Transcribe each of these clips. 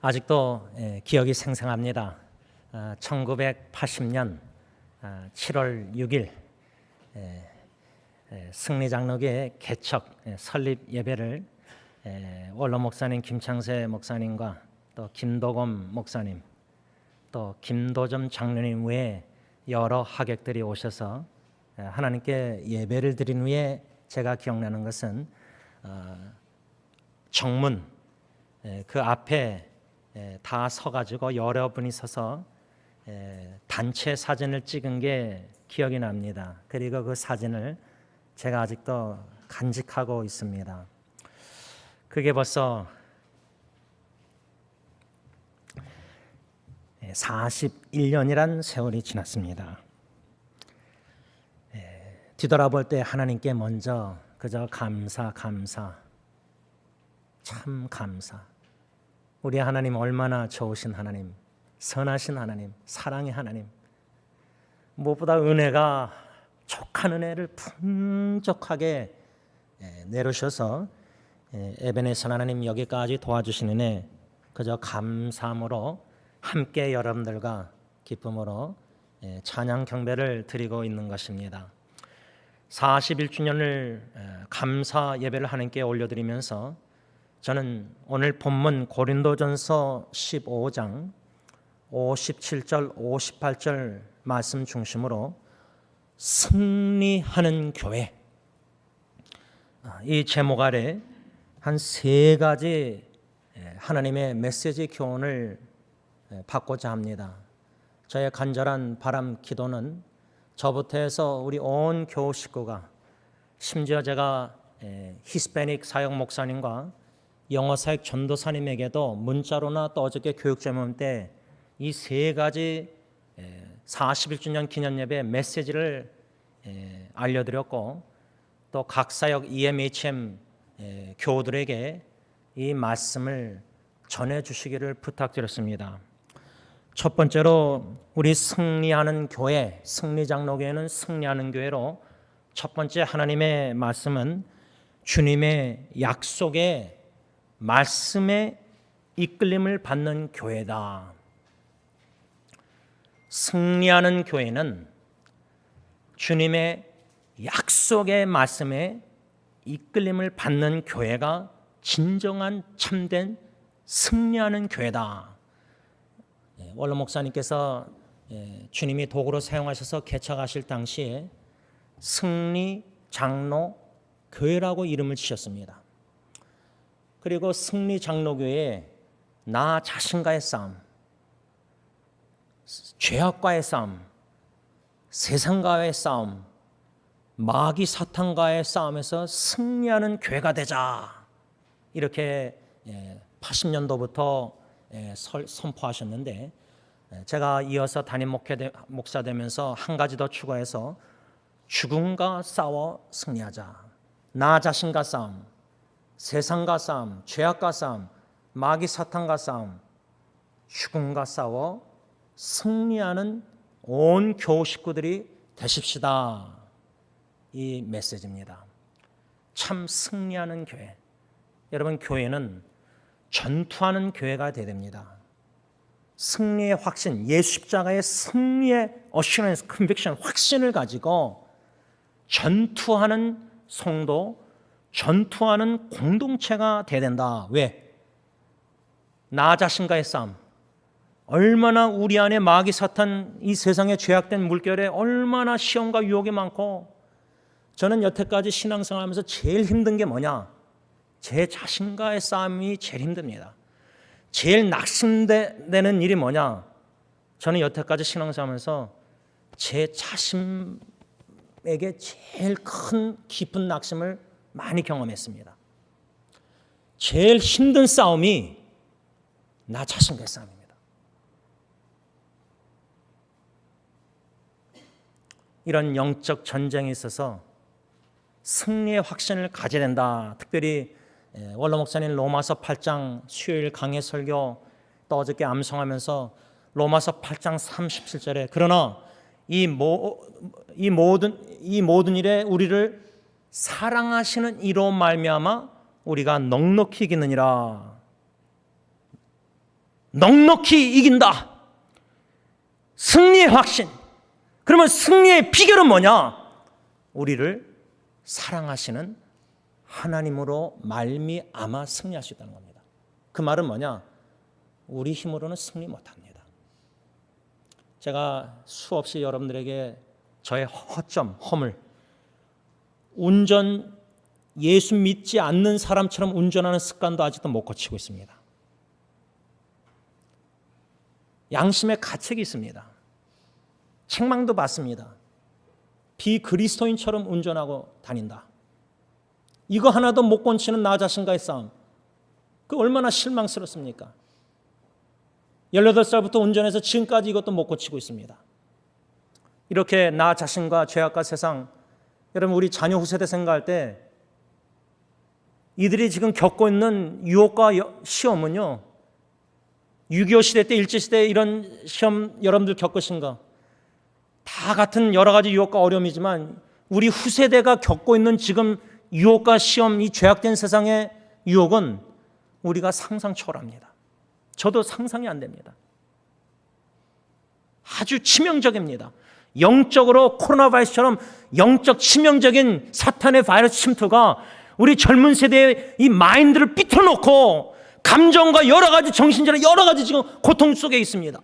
아직도 기억이 생생합니다. 1980년 7월 6일 승리장로교회 개척 설립 예배를 원로 목사님 김창세 목사님과 또 김도검 목사님 또 김도점 장로님 외에 여러 하객들이 오셔서 하나님께 예배를 드린 후에 제가 기억나는 것은 정문 그 앞에 다 서가지고 여러분이 서서 단체 사진을 찍은 게 기억이 납니다. 그리고 그 사진을 제가 아직도 간직하고 있습니다. 그게 벌써 41년이란 세월이 지났습니다. 뒤돌아볼 때 하나님께 먼저 그저 감사 참 감사. 우리 하나님 얼마나 좋으신 하나님, 선하신 하나님, 사랑의 하나님. 무엇보다 은혜가 족한 은혜를 풍족하게 내려주셔서 에베네서 하나님 여기까지 도와주신 은혜 그저 감사함으로 함께 여러분들과 기쁨으로 찬양 경배를 드리고 있는 것입니다. 41주년을 감사 예배를 하나님께 올려드리면서 저는 오늘 본문 고린도전서 15장 57절 58절 말씀 중심으로 승리하는 교회, 이 제목 아래 한 세 가지 하나님의 메시지 교훈을 받고자 합니다. 저의 간절한 바람 기도는 저부터 해서 우리 온 교우 식구가, 심지어 제가 히스패닉 사역 목사님과 영어 사역 전도사님에게도 문자로나 또 어저께 교육 제목 때 이 세 가지 41주년 기념 예배 메시지를 알려드렸고, 또 각 사역 EMHM 교우들에게 이 말씀을 전해주시기를 부탁드렸습니다. 첫 번째로 우리 승리하는 교회, 승리장로교회는 승리하는 교회로 첫 번째 하나님의 말씀은 주님의 약속의 말씀에 이끌림을 받는 교회다. 승리하는 교회는 주님의 약속의 말씀에 이끌림을 받는 교회가 진정한 참된 승리하는 교회다. 원로 목사님께서 주님이 도구로 사용하셔서 개척하실 당시에 승리 장로 교회라고 이름을 지셨습니다. 그리고 승리 장로교회에 나 자신과의 싸움, 죄악과의 싸움, 세상과의 싸움, 마귀 사탄과의 싸움에서 승리하는 교회가 되자, 이렇게 80년도부터 선포하셨는데, 제가 이어서 담임 목사 되면서 한 가지 더 추가해서 죽음과 싸워 승리하자. 나 자신과 싸움, 세상과 싸움, 죄악과 싸움, 마귀 사탄과 싸움, 죽음과 싸워 승리하는 온 교우 식구들이 되십시다. 이 메시지입니다. 참 승리하는 교회. 여러분, 교회는 전투하는 교회가 되어야 됩니다. 승리의 확신, 예수 십자가의 승리의 어슈런스, 컨빅션, 확신을 가지고 전투하는 성도, 전투하는 공동체가 되어야 된다. 왜? 나 자신과의 싸움. 얼마나 우리 안에 마귀 사탄, 이 세상에 죄악된 물결에 얼마나 시험과 유혹이 많고, 저는 여태까지 신앙생활하면서 제일 힘든 게 뭐냐? 제 자신과의 싸움이 제일 힘듭니다. 제일 낙심되는 일이 뭐냐? 저는 여태까지 신앙생활하면서 제 자신에게 제일 큰 깊은 낙심을 많이 경험했습니다. 제일 힘든 싸움이 나 자신과의 싸움입니다. 이런 영적 전쟁에 있어서 승리의 확신을 가져야 된다. 특별히 원로 목사님 로마서 8장 수요일 강해 설교, 또 어저께 암송하면서 로마서 8장 37절에 그러나 이 모든 일에 우리를 사랑하시는 이로 말미암아 우리가 넉넉히 이기느니라. 넉넉히 이긴다. 승리의 확신. 그러면 승리의 비결은 뭐냐? 우리를 사랑하시는 하나님으로 말미암아 승리할 수 있다는 겁니다. 그 말은 뭐냐? 우리 힘으로는 승리 못합니다. 제가 수없이 여러분들에게 저의 허점, 허물, 운전 예수 믿지 않는 사람처럼 운전하는 습관도 아직도 못 고치고 있습니다. 양심의 가책이 있습니다. 책망도 받습니다. 비그리스도인처럼 운전하고 다닌다. 이거 하나도 못 고치는 나 자신과의 싸움. 그 얼마나 실망스럽습니까? 18살부터 운전해서 지금까지 이것도 못 고치고 있습니다. 이렇게 나 자신과 죄악과 세상, 여러분 우리 자녀 후세대 생각할 때 이들이 지금 겪고 있는 유혹과 시험은요, 6.25 시대 때, 일제시대 이런 시험 여러분들 겪으신가? 다 같은 여러 가지 유혹과 어려움이지만 우리 후세대가 겪고 있는 지금 유혹과 시험, 이 죄악된 세상의 유혹은 우리가 상상 초월합니다. 저도 상상이 안 됩니다. 아주 치명적입니다. 영적으로 코로나 바이러스처럼 영적 치명적인 사탄의 바이러스 침투가 우리 젊은 세대의 이 마인드를 삐뚤어놓고 감정과 여러 가지 정신질환, 여러 가지 지금 고통 속에 있습니다.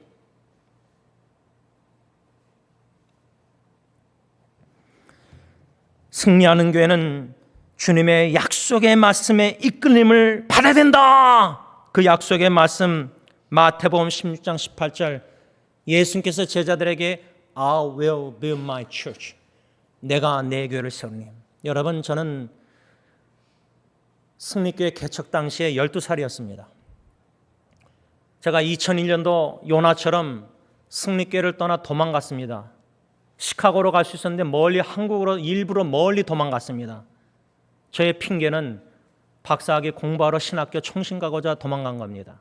승리하는 교회는 주님의 약속의 말씀에 이끌림을 받아야 된다. 그 약속의 말씀 마태복음 16장 18절, 예수님께서 제자들에게 I will build my church. 내가 내 교회를 세우니. 여러분, 저는 승리교회 개척 당시에 12살이었습니다. 제가 2001년도 요나처럼 승리교회를 떠나 도망갔습니다. 시카고로 갈 수 있었는데 멀리 한국으로 일부러 멀리 도망갔습니다. 저의 핑계는 박사학위 공부하러 신학교 총신 가고자 도망간 겁니다.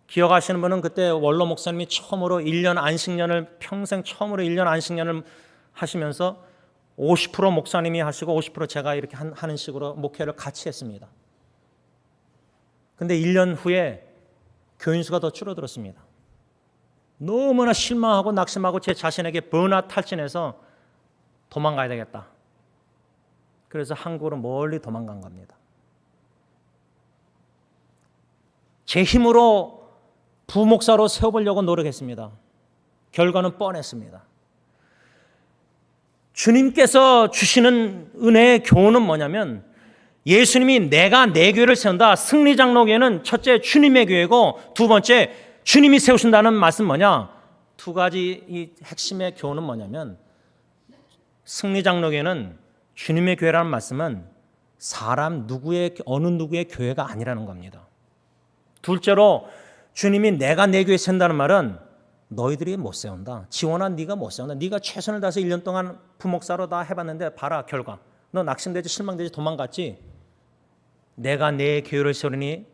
기억하시는 분은 그때 원로 목사님이 처음으로 1년 안식년을, 평생 처음으로 1년 안식년을 하시면서 50% 목사님이 하시고 50% 제가 이렇게 하는 식으로 목회를 같이 했습니다. 근데 1년 후에 교인 수가 더 줄어들었습니다. 너무나 실망하고 낙심하고 제 자신에게 번아 탈진해서 도망가야 되겠다. 그래서 한국으로 멀리 도망간 겁니다. 제 힘으로 부목사로 세워보려고 노력했습니다. 결과는 뻔했습니다. 주님께서 주시는 은혜의 교훈은 뭐냐면, 예수님이 내가 내 교회를 세운다. 승리장로교회는 첫째 주님의 교회고, 두 번째 주님이 세우신다는 말씀 뭐냐? 두 가지 이 핵심의 교훈은 뭐냐면, 승리장로교회는 주님의 교회라는 말씀은 사람 누구의, 어느 누구의 교회가 아니라는 겁니다. 둘째로 주님이 내가 내 교회 세운다는 말은 너희들이 못 세운다. 지원아, 네가 못 세운다. 네가 최선을 다해서 1년 동안 부목사로 다 해봤는데 봐라 결과. 너 낙심되지 실망되지 도망갔지. 내가 내 교회를 세우니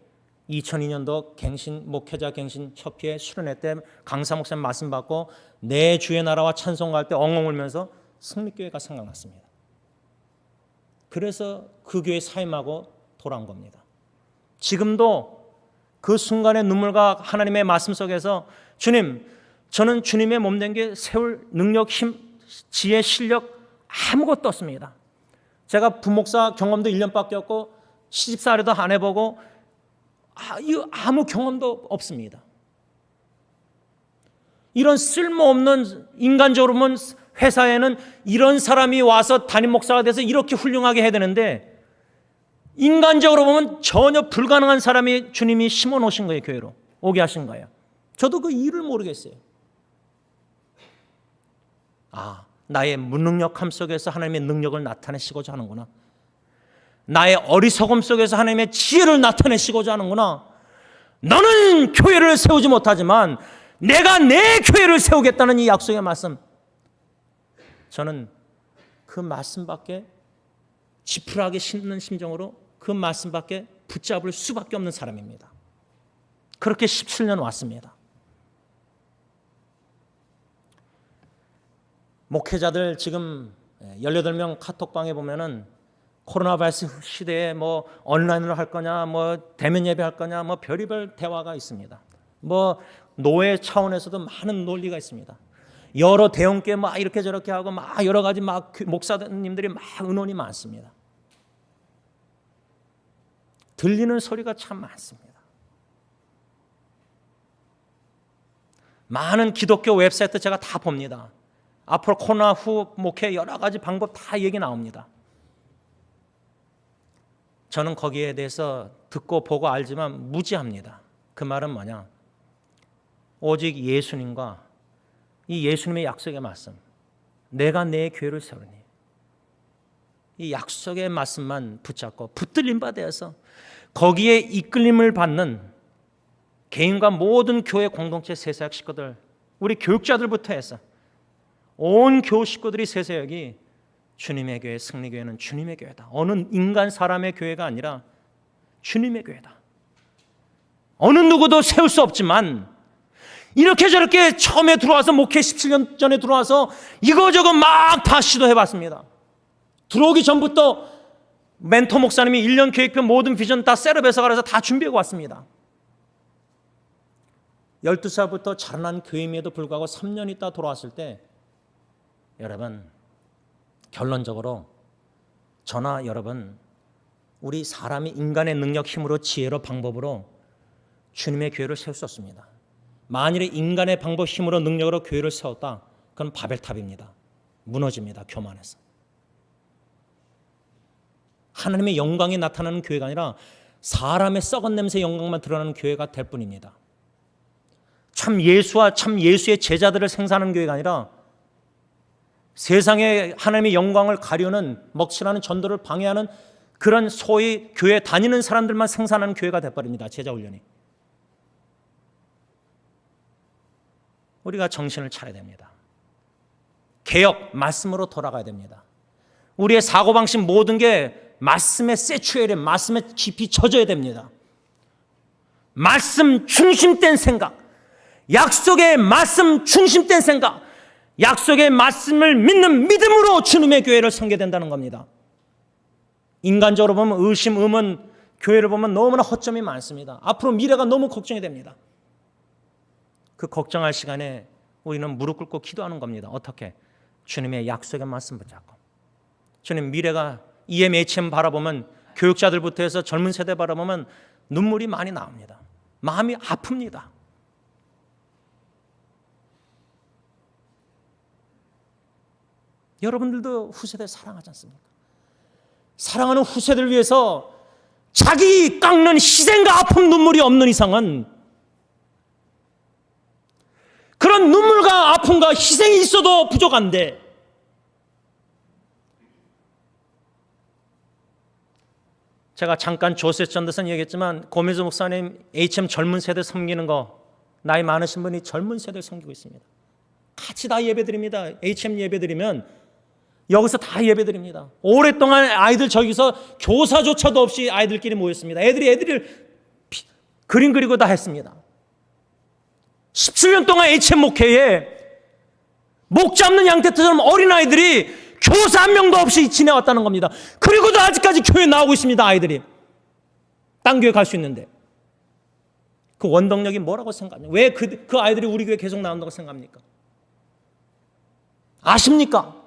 2002년도 갱신 목회자 갱신 첫회에 수련회 때 강사 목사님 말씀 받고 내 주의 나라와 찬송할 때 엉엉 울면서 승리교회가 생각났습니다. 그래서 그 교회 사임하고 돌아온 겁니다. 지금도 그 순간의 눈물과 하나님의 말씀 속에서 주님, 저는 주님의 몸된 게 세울 능력, 힘, 지혜, 실력 아무것도 없습니다. 제가 부목사 경험도 1년밖에 없고 시집살이도 안 해보고 아무 경험도 없습니다. 이런 쓸모없는, 인간적으로 보면 회사에는 이런 사람이 와서 담임 목사가 돼서 이렇게 훌륭하게 해야 되는데 인간적으로 보면 전혀 불가능한 사람이 주님이 심어놓으신 거예요. 교회로 오게 하신 거예요. 저도 그 이유를 모르겠어요. 나의 무능력함 속에서 하나님의 능력을 나타내시고자 하는구나. 나의 어리석음 속에서 하나님의 지혜를 나타내시고자 하는구나. 너는 교회를 세우지 못하지만 내가 내 교회를 세우겠다는 이 약속의 말씀, 저는 그 말씀밖에, 지푸라기 씹는 심정으로 그 말씀밖에 붙잡을 수밖에 없는 사람입니다. 그렇게 17년 왔습니다. 목회자들 지금 18명 카톡방에 보면은 코로나 바이러스 시대에 뭐 온라인으로 할 거냐, 뭐 대면 예배 할 거냐, 뭐 별의별 대화가 있습니다. 뭐 노예 차원에서도 많은 논리가 있습니다. 여러 대형교회 막 이렇게 저렇게 하고 막 여러 가지 막 목사님들이 막 의논이 많습니다. 들리는 소리가 참 많습니다. 많은 기독교 웹사이트 제가 다 봅니다. 앞으로 코로나 후 목회 여러 가지 방법 다 얘기 나옵니다. 저는 거기에 대해서 듣고 보고 알지만 무지합니다. 그 말은 뭐냐? 오직 예수님과 이 예수님의 약속의 말씀, 내가 내 교회를 세우니, 이 약속의 말씀만 붙잡고 붙들림 받아서 거기에 이끌림을 받는 개인과 모든 교회 공동체 세사역 식구들, 우리 교육자들부터 해서 온 교우 식구들이 세사역이 주님의 교회, 승리교회는 주님의 교회다. 어느 인간 사람의 교회가 아니라 주님의 교회다. 어느 누구도 세울 수 없지만 이렇게 저렇게 처음에 들어와서 목회 17년 전에 들어와서 이거저거 막 다 시도해봤습니다. 들어오기 전부터 멘토 목사님이 1년 계획표 모든 비전 다 셋업해서 가서 다 준비하고 왔습니다. 12살부터 자라난 교회임에도 불구하고 3년 있다 돌아왔을 때 여러분 결론적으로 저나 여러분 우리 사람이 인간의 능력, 힘으로, 지혜로, 방법으로 주님의 교회를 세울 수 없습니다. 만일에 인간의 방법, 힘으로, 능력으로 교회를 세웠다, 그건 바벨탑입니다. 무너집니다. 교만해서. 하나님의 영광이 나타나는 교회가 아니라 사람의 썩은 냄새 영광만 드러나는 교회가 될 뿐입니다. 참 예수와 참 예수의 제자들을 생산하는 교회가 아니라 세상에 하나님의 영광을 가려는 먹칠하는 전도를 방해하는 그런 소위 교회 다니는 사람들만 생산하는 교회가 돼버립니다. 제자훈련이. 우리가 정신을 차려야 됩니다. 개혁, 말씀으로 돌아가야 됩니다. 우리의 사고방식 모든 게 말씀에 세추얼해, 말씀에 깊이 젖어야 됩니다. 말씀 중심된 생각, 약속의 말씀 중심된 생각, 약속의 말씀을 믿는 믿음으로 주님의 교회를 섬겨야 된다는 겁니다. 인간적으로 보면 의심, 의문, 교회를 보면 너무나 허점이 많습니다. 앞으로 미래가 너무 걱정이 됩니다. 그 걱정할 시간에 우리는 무릎 꿇고 기도하는 겁니다. 어떻게? 주님의 약속의 말씀 붙잡고. 주님 미래가 EMHM 바라보면 교육자들부터 해서 젊은 세대 바라보면 눈물이 많이 나옵니다. 마음이 아픕니다. 여러분들도 후세대 사랑하지 않습니까? 사랑하는 후세대를 위해서 자기 깎는 희생과 아픔 눈물이 없는 이상은 그런 눈물과 아픔과 희생이 있어도 부족한데 제가 잠깐 조세 전도선 얘기했지만 고미즈 목사님 HM 젊은 세대 섬기는 거 나이 많으신 분이 젊은 세대를 섬기고 있습니다. 같이 다 예배드립니다. HM 예배드리면 여기서 다 예배드립니다. 오랫동안 아이들 저기서 교사조차도 없이 아이들끼리 모였습니다. 애들을 그림 그리고 다 했습니다. 17년 동안 HM 목회에 목 잡는 양태처럼 어린아이들이 교사 한 명도 없이 지내왔다는 겁니다. 그리고도 아직까지 교회 나오고 있습니다. 아이들이. 딴 교회 갈 수 있는데. 그 원동력이 뭐라고 생각합니까? 왜 그 아이들이 우리 교회 계속 나온다고 생각합니까? 아십니까?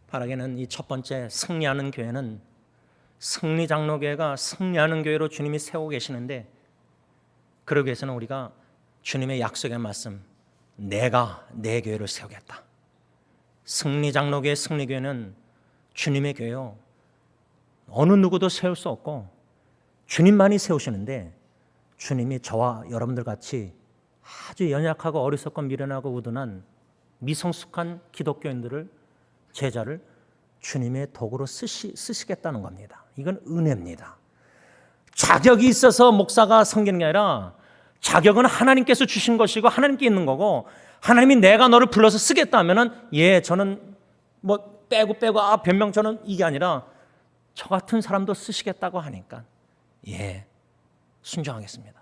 바라기는 이 첫 번째 승리하는 교회는 승리장로교회가 승리하는 교회로 주님이 세우고 계시는데 그러기 위해서는 우리가 주님의 약속의 말씀 내가 내 교회를 세우겠다. 승리장로교회 승리교회는 주님의 교회요. 어느 누구도 세울 수 없고 주님만이 세우시는데 주님이 저와 여러분들 같이 아주 연약하고 어리석고 미련하고 우둔한 미성숙한 기독교인들을 제자를 주님의 도구로 쓰시겠다는 겁니다. 이건 은혜입니다. 자격이 있어서 목사가 섬기는 게 아니라 자격은 하나님께서 주신 것이고 하나님께 있는 거고 하나님이 내가 너를 불러서 쓰겠다 하면은 저는 뭐 빼고 변명 저는 이게 아니라 저 같은 사람도 쓰시겠다고 하니까 순종하겠습니다.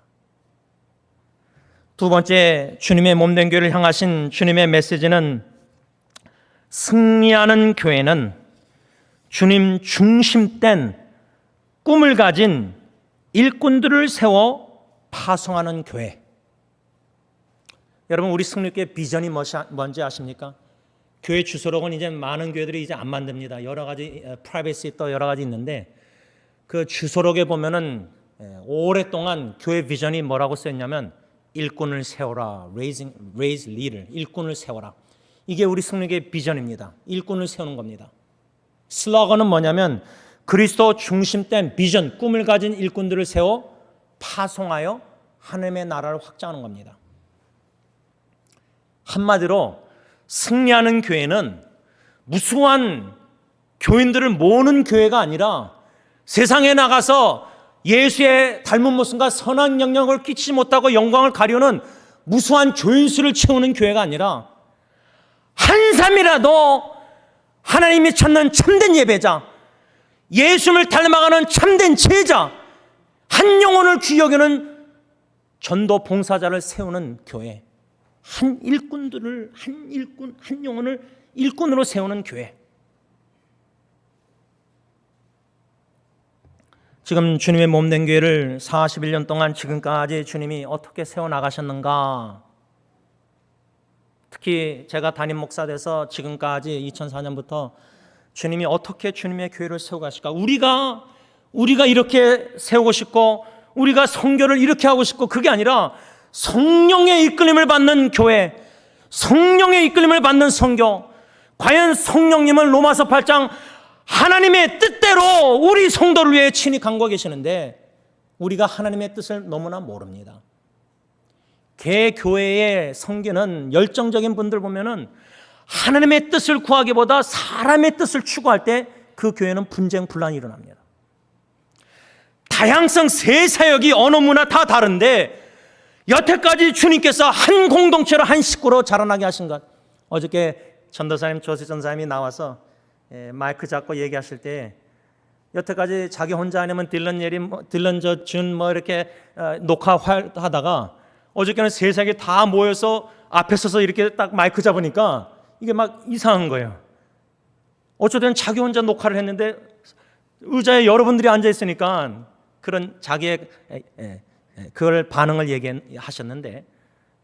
두 번째 주님의 몸된 교회를 향하신 주님의 메시지는 승리하는 교회는 주님 중심된 꿈을 가진 일꾼들을 세워 파송하는 교회. 여러분, 우리 승리교회 비전이 뭔지 아십니까? 교회 주소록은 이제 많은 교회들이 이제 안 만듭니다. 여러 가지 프라이빗이 또 여러 가지 있는데, 그 주소록에 보면은 오랫동안 교회 비전이 뭐라고 쓰였냐면 일꾼을 세워라, raise leader, 일꾼을 세워라. 이게 우리 승리교회 비전입니다. 일꾼을 세우는 겁니다. 슬로건은 뭐냐면 그리스도 중심된 비전, 꿈을 가진 일꾼들을 세워 파송하여 하나님의 나라를 확장하는 겁니다. 한마디로 승리하는 교회는 무수한 교인들을 모으는 교회가 아니라 세상에 나가서 예수의 닮은 모습과 선한 영향을 끼치지 못하고 영광을 가려는 무수한 조인수를 채우는 교회가 아니라 한 사람이라도 하나님이 찾는 참된 예배자, 예수님을 닮아가는 참된 제자, 한 영혼을 귀히 여기는 전도 봉사자를 세우는 교회, 한 일꾼들을 한 영혼을 일꾼으로 세우는 교회. 지금 주님의 몸된 교회를 41년 동안 지금까지 주님이 어떻게 세워나가셨는가. 특히 제가 담임 목사 돼서 지금까지 2004년부터 주님이 어떻게 주님의 교회를 세워가실까. 우리가 이렇게 세우고 싶고 우리가 선교를 이렇게 하고 싶고, 그게 아니라 성령의 이끌림을 받는 교회, 성령의 이끌림을 받는 선교. 과연 성령님은 로마서 8장 하나님의 뜻대로 우리 성도를 위해 친히 간구하고 계시는데 우리가 하나님의 뜻을 너무나 모릅니다. 개교회의 성기는 열정적인 분들 보면은 하나님의 뜻을 구하기보다 사람의 뜻을 추구할 때 그 교회는 분쟁 분란이 일어납니다. 다양성 세 사역이 언어 문화 다 다른데 여태까지 주님께서 한 공동체로 한 식구로 자라나게 하신 것. 어저께 전도사님 조세 전사님이 나와서 마이크 잡고 얘기하실 때 여태까지 자기 혼자 아니면 딜런 준 이렇게 녹화하다가 어저께는 세 사역이 다 모여서 앞에 서서 이렇게 딱 마이크 잡으니까 이게 막 이상한 거예요. 어쩌든 자기 혼자 녹화를 했는데 의자에 여러분들이 앉아 있으니까 그런 자기의 그걸 반응을 얘기하셨는데,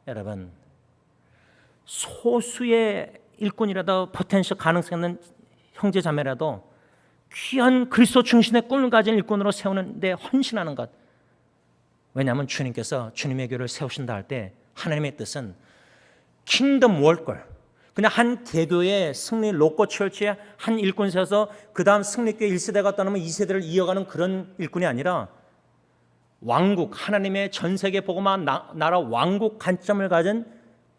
여러분, 소수의 일꾼이라도 포텐셜 가능성 있는 형제 자매라도 귀한 그리스도 중심의 꿈을 가진 일꾼으로 세우는 데 헌신하는 것. 왜냐하면 주님께서 주님의 교회를 세우신다 할 때 하나님의 뜻은 킹덤 월걸, 그냥 한 개교의 승리 로코 철치에 한 일꾼 세워서 그 다음 승리교회 1세대가 떠나면 2세대를 이어가는 그런 일꾼이 아니라 왕국, 하나님의 전세계 복음화 나라 왕국 관점을 가진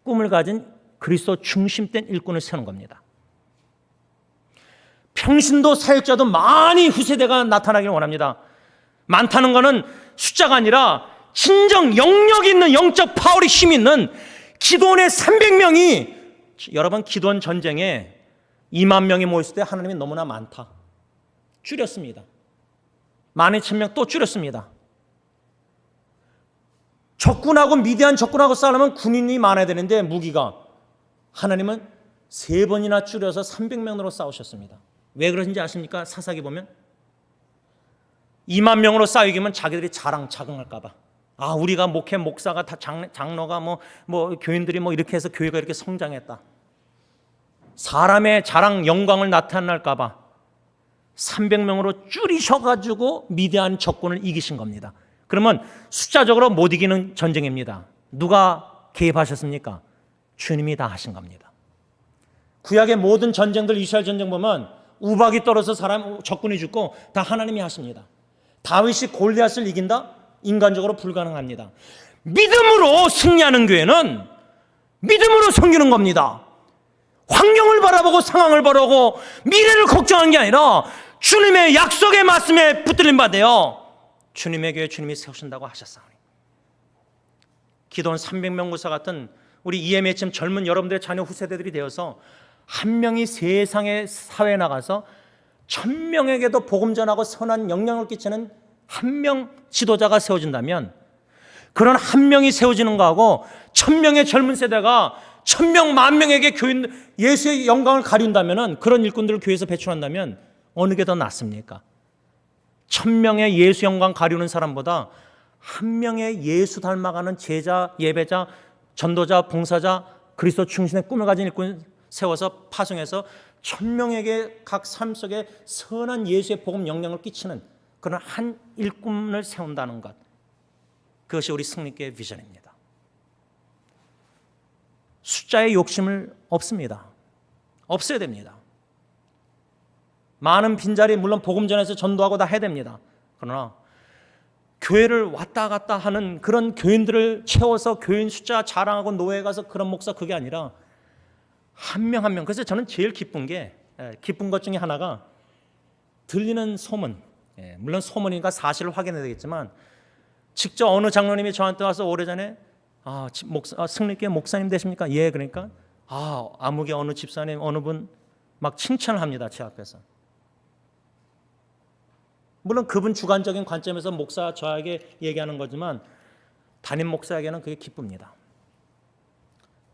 꿈을 가진 그리스도 중심된 일꾼을 세우는 겁니다. 평신도 사역자도 많이 후세대가 나타나길 원합니다. 많다는 것은 숫자가 아니라 진정 영역 있는 영적 파워리 힘 있는 기도원의 300명이, 여러분, 기도원 전쟁에 2만 명이 모였을 때 하나님이 너무나 많다. 줄였습니다. 12,000명 또 줄였습니다. 적군하고 미디안 적군하고 싸우려면 군인이 많아야 되는데 무기가, 하나님은 3번이나 줄여서 300명으로 싸우셨습니다. 왜 그러신지 아십니까? 사사기 보면 2만 명으로 싸우기면 자기들이 자긍할까 봐. 아, 우리가 목사가 다 장로가 뭐 교인들이 이렇게 해서 교회가 이렇게 성장했다. 사람의 자랑 영광을 나타낼까 봐 300명으로 줄이셔가지고 미디안 적군을 이기신 겁니다. 그러면 숫자적으로 못 이기는 전쟁입니다. 누가 개입하셨습니까? 주님이 다 하신 겁니다. 구약의 모든 전쟁들, 이스라엘 전쟁 보면 우박이 떨어서 적군이 죽고 다 하나님이 하십니다. 다윗이 골리앗을 이긴다? 인간적으로 불가능합니다. 믿음으로 승리하는 교회는 믿음으로 섬기는 겁니다. 환경을 바라보고 상황을 바라보고 미래를 걱정하는 게 아니라 주님의 약속의 말씀에 붙들림 받아요. 주님의 교회 주님이 세우신다고 하셨사오니. 기도원 300명 구사 같은 우리 EMHM 젊은 여러분들의 자녀 후세대들이 되어서 한 명이 세상의 사회에 나가서 1000명에게도 복음 전하고 선한 영향을 끼치는 한 명 지도자가 세워진다면, 그런 한 명이 세워지는 거하고 1000명의 젊은 세대가 천명 만명에게 교인 예수의 영광을 가린다면, 그런 일꾼들을 교회에서 배출한다면 어느 게 더 낫습니까? 1000명의 예수 영광 가리우는 사람보다 1명의 예수 닮아가는 제자, 예배자, 전도자, 봉사자, 그리스도 충신의 꿈을 가진 일꾼 세워서 파송해서 1000명에게 각 삶 속에 선한 예수의 복음 영향을 끼치는 그런 한 일꾼을 세운다는 것, 그것이 우리 승리교회의 비전입니다. 숫자에 욕심을 없습니다. 없어야 됩니다. 많은 빈자리, 물론 복음 전해서 전도하고 다 해야 됩니다. 그러나 교회를 왔다 갔다 하는 그런 교인들을 채워서 교인 숫자 자랑하고 노예 가서 그런 목사, 그게 아니라 한 명 한 명. 그래서 저는 제일 기쁜 것 중에 하나가 들리는 소문, 물론 소문이니까 사실을 확인해야 되겠지만, 직접 어느 장로님이 저한테 와서 오래전에 승리교회 목사님 되십니까? 예. 그러니까 아무개 어느 집사님 어느 분 막 칭찬을 합니다, 제 앞에서. 물론 그분 주관적인 관점에서 목사 저에게 얘기하는 거지만 담임 목사에게는 그게 기쁩니다.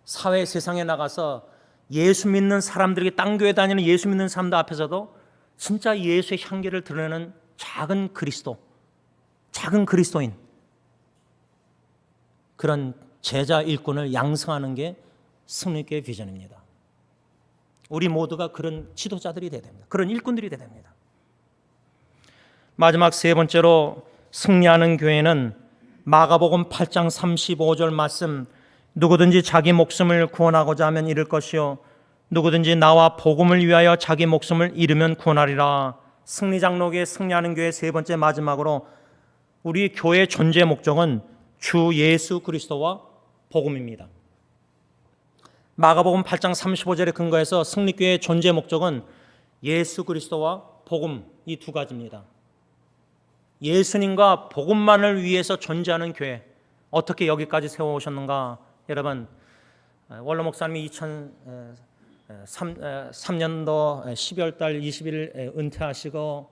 사회 세상에 나가서 예수 믿는 사람들이, 땅 교회 다니는 예수 믿는 사람들 앞에서도 진짜 예수의 향기를 드러내는 작은 그리스도인, 그런 제자 일꾼을 양성하는 게 승리교회의 비전입니다. 우리 모두가 그런 지도자들이 되어야 됩니다. 그런 일꾼들이 되어야 됩니다. 마지막 세 번째로 승리하는 교회는 마가복음 8장 35절 말씀, 누구든지 자기 목숨을 구원하고자 하면 잃을 것이요 누구든지 나와 복음을 위하여 자기 목숨을 잃으면 구원하리라. 승리장로교회, 승리하는 교회 세 번째, 마지막으로 우리 교회의 존재 목적은 주 예수 그리스도와 복음입니다. 마가복음 8장 35절에 근거해서 승리교회의 존재 목적은 예수 그리스도와 복음, 이 두 가지입니다. 예수님과 복음만을 위해서 존재하는 교회, 어떻게 여기까지 세워오셨는가? 여러분, 원로 목사님이 2003년도 12월 달 20일 은퇴하시고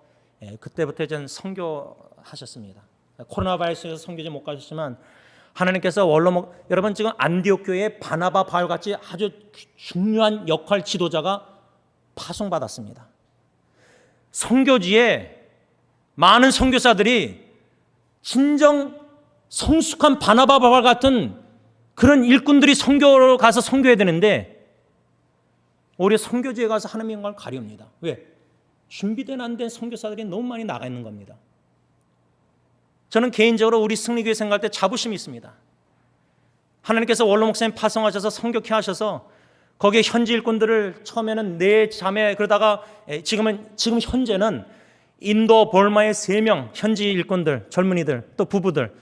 그때부터 이제 선교하셨습니다. 코로나 바이러스에서 선교지 못 가셨지만 하나님께서 여러분 지금 안디옥 교회에 바나바 바울 같이 아주 중요한 역할 지도자가 파송받았습니다. 선교지에 많은 선교사들이 진정 성숙한 바나바 바울 같은 그런 일꾼들이 선교로 가서 선교해야 되는데 오히려 선교지에 가서 하나님의 영광을 가리웁니다. 왜? 준비된 안 된 선교사들이 너무 많이 나가 있는 겁니다. 저는 개인적으로 우리 승리교회 생각할 때 자부심이 있습니다. 하나님께서 원로 목사님 파송하셔서 선교케 하셔서 거기에 현지 일꾼들을 처음에는 4자매, 그러다가 지금 현재는 인도 볼마의 3명 현지 일꾼들, 젊은이들, 또 부부들,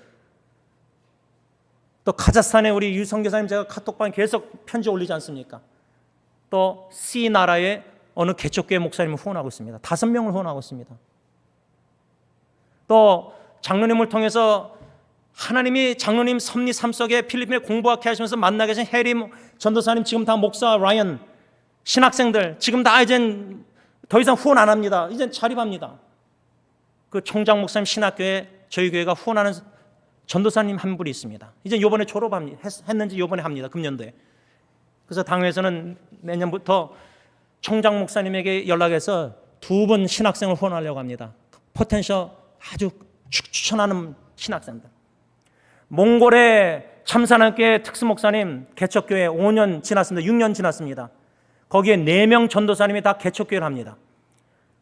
또 카자흐스탄의 우리 유 선교사님 제가 카톡방에 계속 편지 올리지 않습니까? 또 C 나라의 어느 개척교회 목사님을 후원하고 있습니다. 5명을 후원하고 있습니다. 또 장로님을 통해서 하나님이 장로님 섭리 삶 속에 필리핀에 공부하게 하시면서 만나 계신 해리 전도사님, 지금 다 목사 라이언, 신학생들 지금 다 이젠 더 이상 후원 안 합니다. 이젠 자립합니다. 그 총장 목사님 신학교에 저희 교회가 후원하는 전도사님 한 분이 있습니다. 이제 요번에 했는지 요번에 합니다. 금년도에. 그래서 당회에서는 내년부터 총장 목사님에게 연락해서 2분 신학생을 후원하려고 합니다. 포텐셜 아주 추천하는 신학생들. 몽골의 참사랑교회 특수 목사님 개척교회 5년 지났습니다. 6년 지났습니다. 거기에 4명 전도사님이 다 개척교회를 합니다.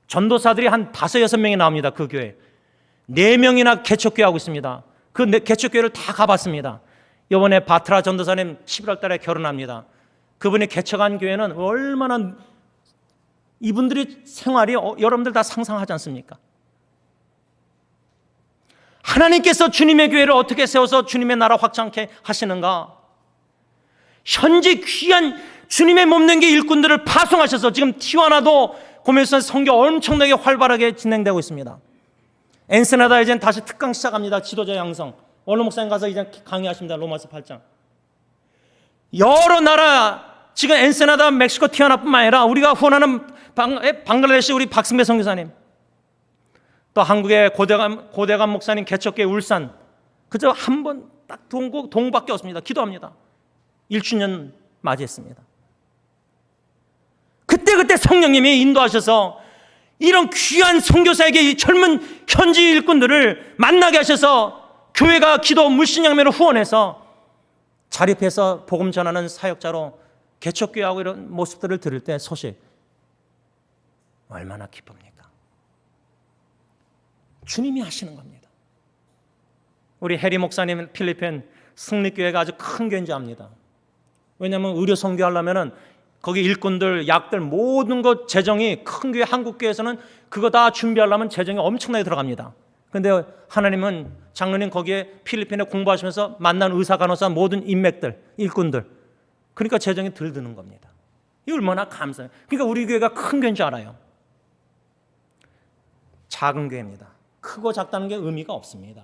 전도사들이 한 5, 6명이 나옵니다. 그 교회 4명이나 개척교회 하고 있습니다. 그 개척교회를 다 가봤습니다. 이번에 바트라 전도사님 11월 달에 결혼합니다. 그분이 개척한 교회는 얼마나, 이분들의 생활이 여러분들 다 상상하지 않습니까? 하나님께서 주님의 교회를 어떻게 세워서 주님의 나라 확장케 하시는가? 현재 귀한 주님의 몸된게 일꾼들을 파송하셔서 지금 티와나도 고메스 선교 엄청나게 활발하게 진행되고 있습니다. 엔세나다 이제 다시 특강 시작합니다. 지도자 양성. 원로 목사님 가서 이제 강의하십니다. 로마서 8장. 여러 나라, 지금 엔세나다, 멕시코 티와나뿐만 아니라 우리가 후원하는 방글라데시 우리 박승배 선교사님, 또 한국의 고대감 목사님 개척교회 울산, 그저 한 번 딱 동밖에 없습니다. 기도합니다. 1주년 맞이했습니다. 그때 성령님이 인도하셔서 이런 귀한 선교사에게 이 젊은 현지 일꾼들을 만나게 하셔서 교회가 기도 물신양매로 후원해서 자립해서 복음 전하는 사역자로 개척교회하고 이런 모습들을 들을 때 소식 얼마나 기쁩니까? 주님이 하시는 겁니다. 우리 해리 목사님 필리핀 승리교회가 아주 큰 교회인 줄 압니다. 왜냐하면 의료 선교하려면 거기 일꾼들, 약들 모든 것 재정이 큰 교회 한국교회에서는 그거 다 준비하려면 재정이 엄청나게 들어갑니다. 그런데 하나님은 장로님 거기에 필리핀에 공부하시면서 만난 의사, 간호사 모든 인맥들, 일꾼들, 그러니까 재정이 덜 드는 겁니다. 이 얼마나 감사해요. 그러니까 우리 교회가 큰 교회인 줄 알아요. 작은 교회입니다. 크고 작다는 게 의미가 없습니다.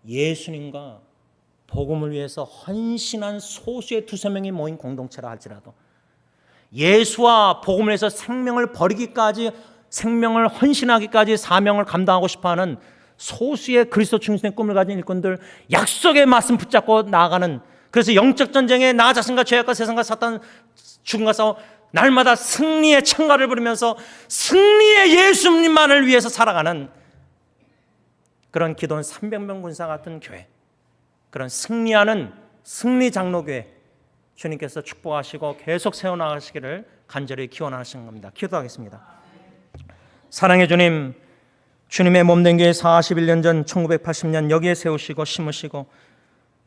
예수님과 복음을 위해서 헌신한 소수의 두세 명이 모인 공동체라 할지라도 예수와 복음을 위해서 생명을 버리기까지, 생명을 헌신하기까지 사명을 감당하고 싶어하는 소수의 그리스도 중심의 꿈을 가진 일꾼들, 약속의 말씀 붙잡고 나아가는, 그래서 영적 전쟁에 나 자신과 죄악과 세상과 사탄 죽음과 싸워 날마다 승리의 찬가를 부르면서 승리의 예수님만을 위해서 살아가는 그런 기도원 300명 군사 같은 교회, 그런 승리하는 승리 장로교회 주님께서 축복하시고 계속 세워나가시기를 간절히 기원하시는 겁니다. 기도하겠습니다. 사랑의 주님, 주님의 몸된 교회 41년 전 1980년 여기에 세우시고 심으시고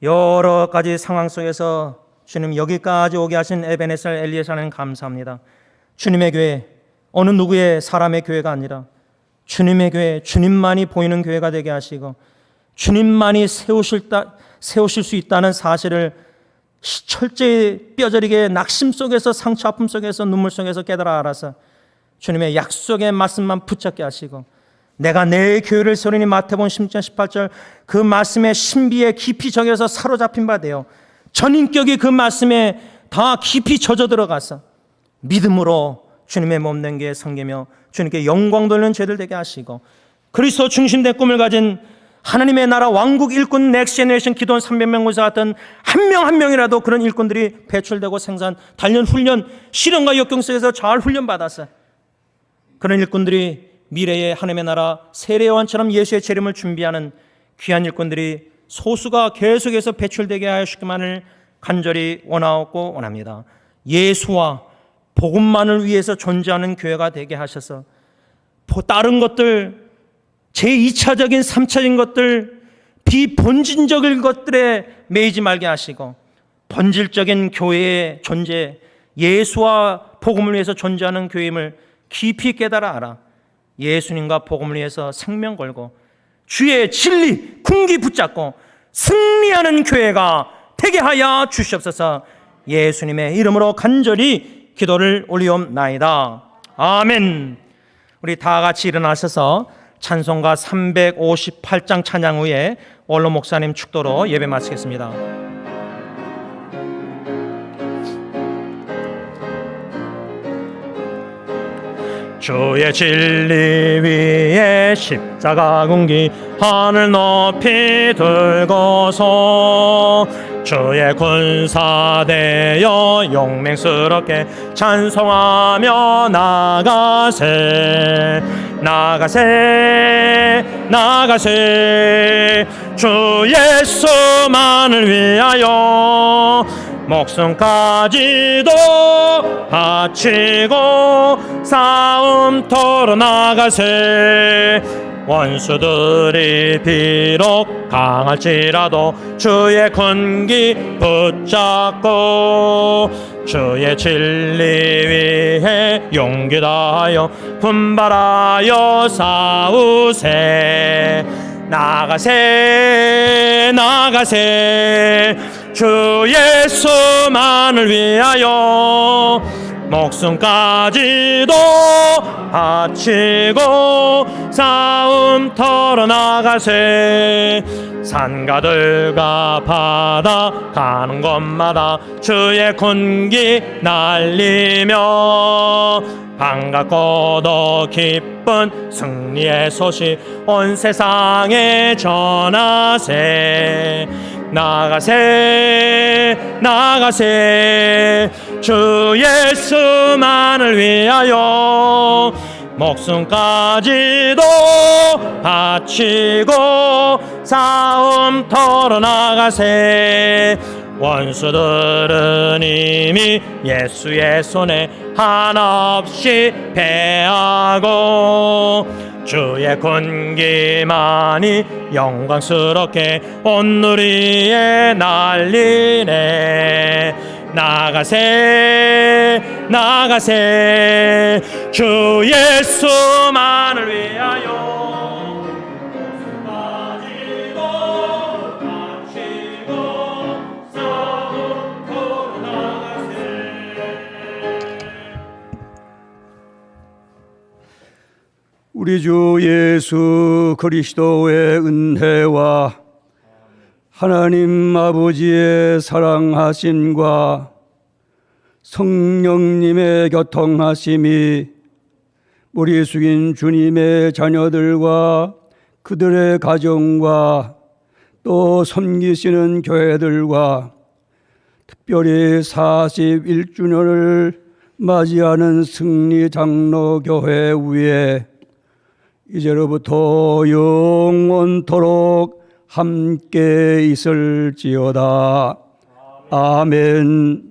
여러 가지 상황 속에서 주님 여기까지 오게 하신 에베네셀 엘리에사는 감사합니다. 주님의 교회, 어느 누구의 사람의 교회가 아니라 주님의 교회, 주님만이 보이는 교회가 되게 하시고 주님만이 세우실 수 있다는 사실을 철저히 뼈저리게 낙심 속에서, 상처 아픔 속에서, 눈물 속에서 깨달아 알아서 주님의 약속의 말씀만 붙잡게 하시고 내가 내 교회를 세우리니 마태복음 16장 18절 그 말씀의 신비에 깊이 적여서 사로잡힌 바 되어 전인격이 그 말씀에 다 깊이 젖어 들어가서 믿음으로 주님의 몸된 게 섬기며 주님께 영광 돌리는 죄들 되게 하시고 그리스도 중심된 꿈을 가진 하나님의 나라 왕국 일꾼 넥스제네레이션 기도원 300명 군사 같은 한 명 한 명이라도 그런 일꾼들이 배출되고 생산, 단련, 훈련, 실현과 역경 속에서 잘 훈련받아서 그런 일꾼들이 미래의 하나님의 나라 세례요한처럼 예수의 재림을 준비하는 귀한 일꾼들이 소수가 계속해서 배출되게 하시기만을 간절히 원하고 원합니다. 예수와 복음만을 위해서 존재하는 교회가 되게 하셔서 다른 것들, 제2차적인 3차적인 것들, 비본질적인 것들에 매이지 말게 하시고 본질적인 교회의 존재, 예수와 복음을 위해서 존재하는 교회임을 깊이 깨달아 알아 예수님과 복음을 위해서 생명 걸고 주의 진리 궁기 붙잡고 승리하는 교회가 되게 하여 주시옵소서. 예수님의 이름으로 간절히 기도를 올리옵나이다. 아멘. 우리 다 같이 일어나셔서 찬송가 358장 찬양 후에 원로 목사님 축도로 예배 마치겠습니다. 주의 진리 위에 십자가 군기 하늘 높이 들고서 주의 군사 되어 용맹스럽게 찬송하며 나가세 주 예수만을 위하여 목숨까지도 바치고 싸움터로 나가세 원수들이 비록 강할지라도 주의 군기 붙잡고 주의 진리 위해 용기 다하여 분발하여 싸우세 나가세 주 예수만을 위하여 목숨까지도 바치고 싸움터로 나가세 산가들과 바다 가는 곳마다 주의 군기 날리며 반갑고도 기쁜 승리의 소식 온 세상에 전하세 나가세 나가세 주 예수만을 위하여 목숨까지도 바치고 싸움터로 나가세. 원수들은 이미 예수의 손에 한없이 패하고 주의 군기만이 영광스럽게 온 누리에 날리네. 나가세 나가세 주 예수만을 위하여 목숨까지도 바치고 싸움터로 나가세. 우리 주 예수 그리스도의 은혜와 하나님 아버지의 사랑하심과 성령님의 교통하심이 머리 숙인 주님의 자녀들과 그들의 가정과 또 섬기시는 교회들과 특별히 41주년을 맞이하는 승리장로교회 위에 이제로부터 영원토록 함께 있을지어다. 아멘.